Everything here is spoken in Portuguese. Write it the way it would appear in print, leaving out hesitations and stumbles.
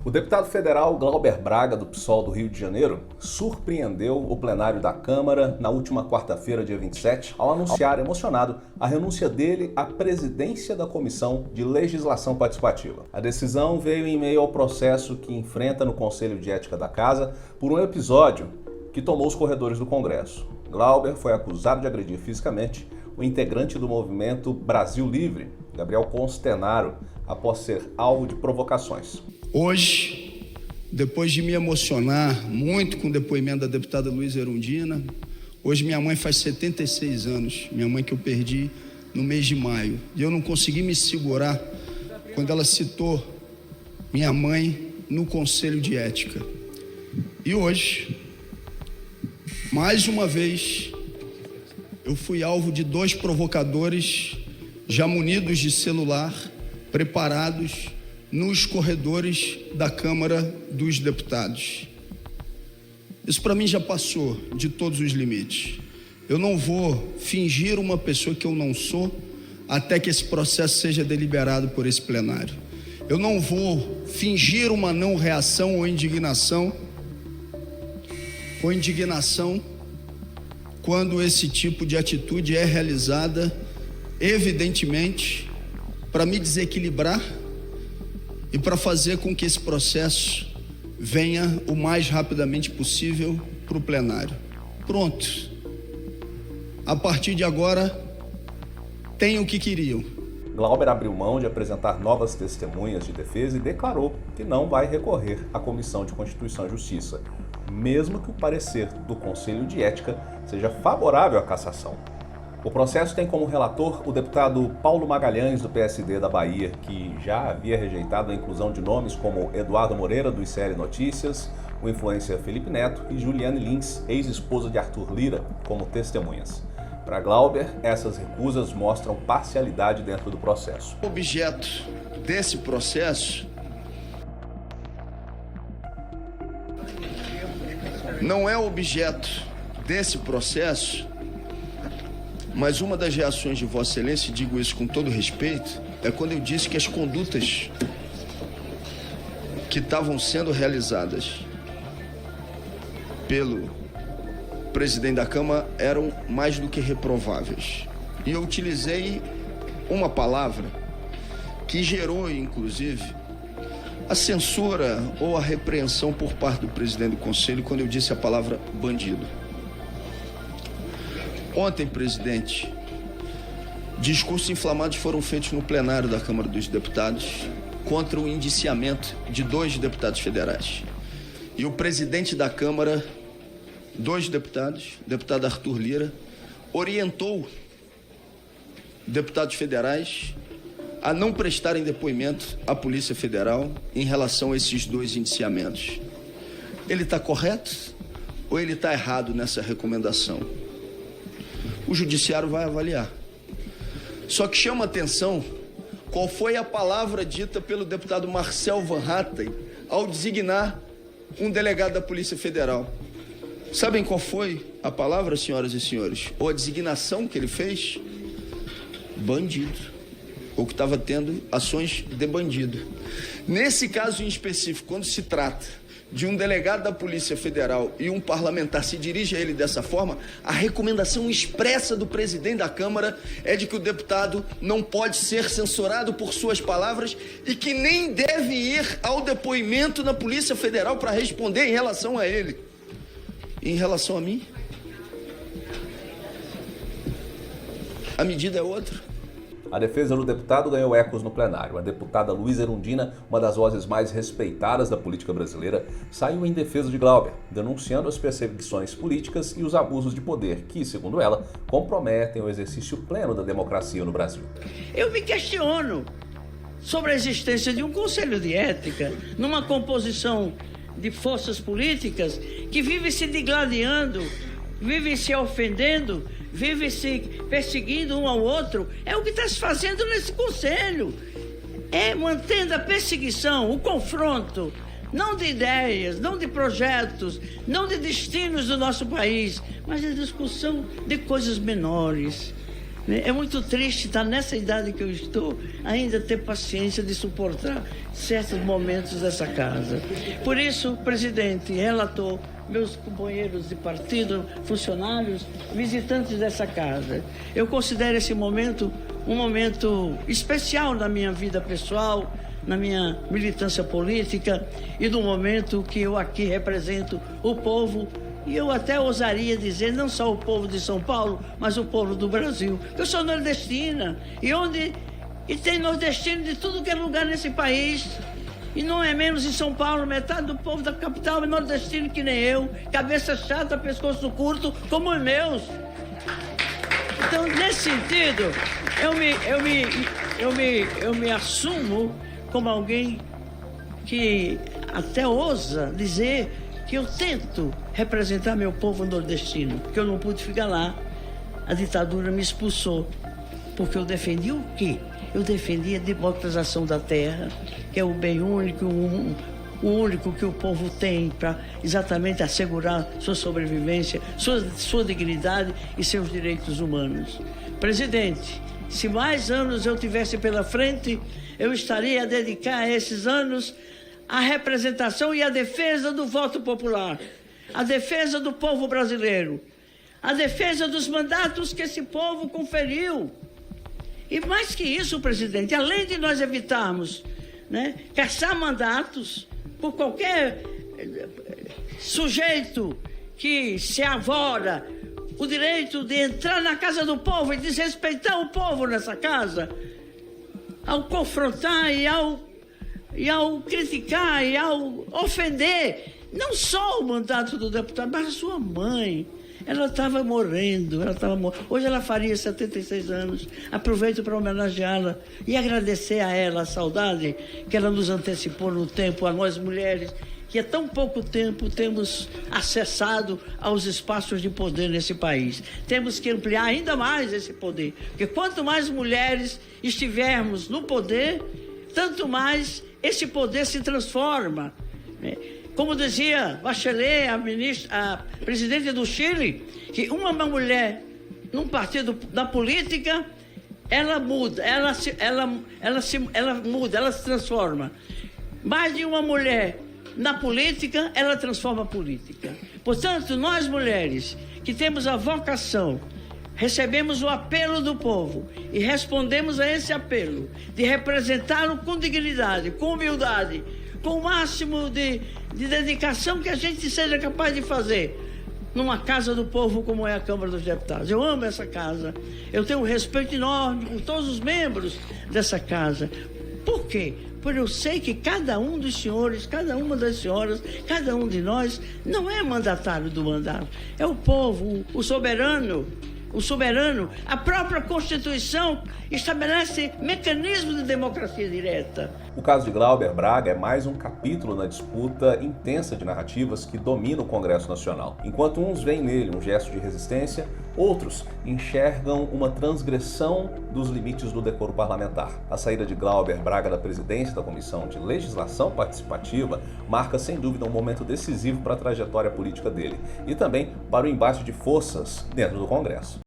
O deputado federal Glauber Braga, do PSOL do Rio de Janeiro, surpreendeu o plenário da Câmara na última quarta-feira, dia 27, ao anunciar, emocionado, a renúncia dele à presidência da Comissão de Legislação Participativa. A decisão veio em meio ao processo que enfrenta no Conselho de Ética da Casa por um episódio que tomou os corredores do Congresso. Glauber foi acusado de agredir fisicamente o integrante do movimento Brasil Livre, Gabriel Constenaro, após ser alvo de provocações. Hoje, depois de me emocionar muito com o depoimento da deputada Luísa Erundina, hoje minha mãe faz 76 anos, minha mãe que eu perdi no mês de maio, e eu não consegui me segurar quando ela citou minha mãe no Conselho de Ética. E hoje, mais uma vez, eu fui alvo de dois provocadores já munidos de celular, preparados nos corredores da Câmara dos Deputados. Isso para mim já passou de todos os limites. Eu não vou fingir uma pessoa que eu não sou até que esse processo seja deliberado por esse plenário. Eu não vou fingir uma não reação ou indignação quando esse tipo de atitude é realizada, evidentemente, para me desequilibrar e para fazer com que esse processo venha o mais rapidamente possível para o plenário. Pronto. A partir de agora, tem o que queriam. Glauber abriu mão de apresentar novas testemunhas de defesa e declarou que não vai recorrer à Comissão de Constituição e Justiça, mesmo que o parecer do Conselho de Ética seja favorável à cassação. O processo tem como relator o deputado Paulo Magalhães, do PSD da Bahia, que já havia rejeitado a inclusão de nomes como Eduardo Moreira, do ICL Notícias, o influencer Felipe Neto e Juliane Lins, ex-esposa de Arthur Lira, como testemunhas. Para Glauber, essas recusas mostram parcialidade dentro do processo. O objeto desse processo não é objeto desse processo, mas uma das reações de Vossa Excelência, e digo isso com todo respeito, é quando eu disse que as condutas que estavam sendo realizadas pelo presidente da Câmara eram mais do que reprováveis. E eu utilizei uma palavra que gerou, inclusive, a censura ou a repreensão por parte do presidente do Conselho quando eu disse a palavra bandido. Ontem, presidente, discursos inflamados foram feitos no plenário da Câmara dos Deputados contra o indiciamento de 2 deputados federais. E o presidente da Câmara, 2 deputados, o deputado Arthur Lira, orientou deputados federais a não prestarem depoimento à Polícia Federal em relação a esses 2 indiciamentos. Ele está correto ou ele está errado nessa recomendação? O judiciário vai avaliar. Só que chama atenção qual foi a palavra dita pelo deputado Marcel Van Hatten ao designar um delegado da Polícia Federal. Sabem qual foi a palavra, senhoras e senhores? Ou a designação que ele fez? Bandido. Ou que estava tendo ações de bandido. Nesse caso em específico, quando se trata de um delegado da Polícia Federal e um parlamentar se dirige a ele dessa forma, a recomendação expressa do presidente da Câmara é de que o deputado não pode ser censurado por suas palavras e que nem deve ir ao depoimento na Polícia Federal para responder em relação a ele. E em relação a mim, a medida é outra. A defesa do deputado ganhou ecos no plenário. A deputada Luísa Erundina, uma das vozes mais respeitadas da política brasileira, saiu em defesa de Glauber, denunciando as perseguições políticas e os abusos de poder que, segundo ela, comprometem o exercício pleno da democracia no Brasil. Eu me questiono sobre a existência de um conselho de ética numa composição de forças políticas que vive se digladiando, vive se ofendendo, vive se perseguindo um ao outro. É o que está se fazendo nesse conselho. É mantendo a perseguição, o confronto, não de ideias, não de projetos, não de destinos do nosso país, mas de discussão de coisas menores. É muito triste estar nessa idade que eu estou, ainda ter paciência de suportar certos momentos dessa casa. Por isso, presidente, relator, meus companheiros de partido, funcionários, visitantes dessa casa, eu considero esse momento um momento especial na minha vida pessoal, na minha militância política e no momento que eu aqui represento o povo. E eu até ousaria dizer, não só o povo de São Paulo, mas o povo do Brasil. Eu sou nordestina, e tem nordestino de tudo que é lugar nesse país. E não é menos em São Paulo, metade do povo da capital é nordestino que nem eu, cabeça chata, pescoço curto, como os meus. Então, nesse sentido, eu me assumo como alguém que até ousa dizer que eu tento representar meu povo nordestino, porque eu não pude ficar lá. A ditadura me expulsou, porque eu defendi o quê? Eu defendi a democratização da terra, que é o bem único, o único que o povo tem para exatamente assegurar sua sobrevivência, sua dignidade e seus direitos humanos. Presidente, se mais anos eu tivesse pela frente, eu estaria a dedicar esses anos à representação e à defesa do voto popular, à defesa do povo brasileiro, à defesa dos mandatos que esse povo conferiu. E mais que isso, presidente, além de nós evitarmos, caçar mandatos por qualquer sujeito que se avora o direito de entrar na casa do povo e desrespeitar o povo nessa casa, ao confrontar e ao criticar e ao ofender, não só o mandato do deputado, mas a sua mãe. Ela estava morrendo, hoje ela faria 76 anos. Aproveito para homenageá-la e agradecer a ela a saudade que ela nos antecipou no tempo, a nós mulheres, que há tão pouco tempo temos acessado aos espaços de poder nesse país. Temos que ampliar ainda mais esse poder, porque quanto mais mulheres estivermos no poder, tanto mais esse poder se transforma, Como dizia Bachelet, a presidente do Chile, que uma mulher num partido da política, ela muda, ela muda, ela se transforma. Mais de uma mulher na política, ela transforma a política. Portanto, nós mulheres que temos a vocação, recebemos o apelo do povo e respondemos a esse apelo de representá-lo com dignidade, com humildade, com o máximo de dedicação que a gente seja capaz de fazer numa casa do povo como é a Câmara dos Deputados. Eu amo essa casa, eu tenho um respeito enorme por todos os membros dessa casa. Por quê? Porque eu sei que cada um dos senhores, cada uma das senhoras, cada um de nós não é mandatário do mandato, é o povo, o soberano. A própria Constituição estabelece mecanismos de democracia direta. O caso de Glauber Braga é mais um capítulo na disputa intensa de narrativas que domina o Congresso Nacional. Enquanto uns veem nele um gesto de resistência, outros enxergam uma transgressão dos limites do decoro parlamentar. A saída de Glauber Braga da presidência da Comissão de Legislação Participativa marca sem dúvida um momento decisivo para a trajetória política dele e também para o embate de forças dentro do Congresso.